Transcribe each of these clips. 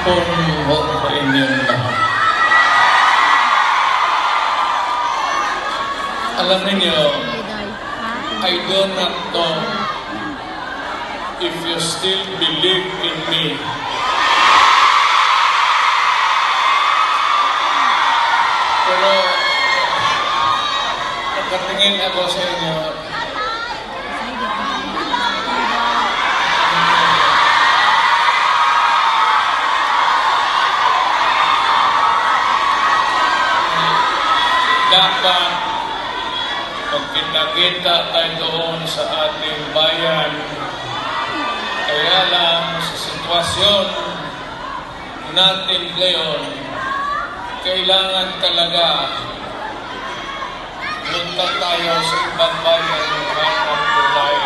hapon ho sa inyong lahat. Alam niyo, I do not know if you still believe in me. Pero, nakatingin ako sa inyo, dapat magkita-kita tayo doon sa ating bayan. Kaya lang sa sitwasyon natin ngayon, kailangan talaga punta tayo sa ibang bayan ng hanap buhay.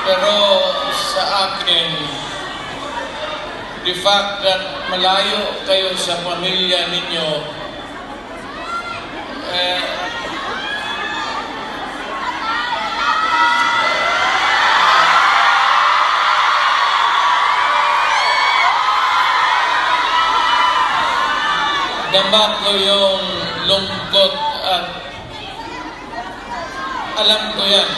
Pero sa akin, the fact that malayo kayo sa pamilya ninyo, dama ko yung lungkot at alam ko yan.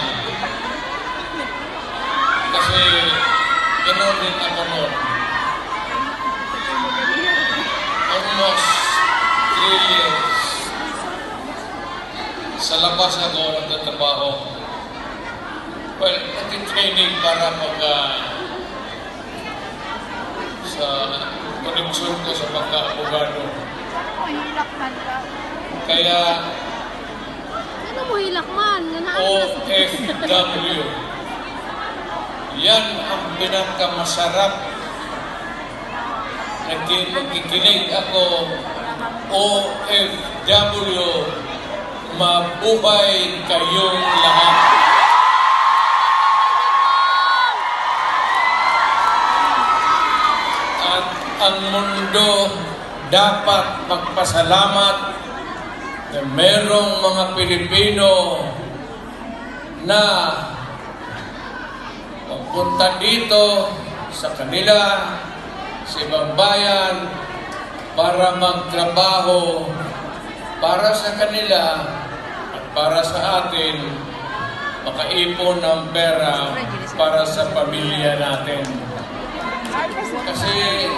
Kasi gano'n din ako noon. Almost 3 years. Sa labas ako nagtatrabaho. Well, nag-training para sa koneksyon ko sa pagka-abogado. Kaya ano mo hilakman? OFW. Yan ang pinakamasarap. Nagkikinig ako, OFW, mabuhay kayong lahat. At ang mundo dapat magpasalamat na merong mga Pilipino na magpunta dito sa kanila, sa ibang bayan, para magtrabaho para sa kanila at para sa atin, makaipon ng pera para sa pamilya natin. Kasi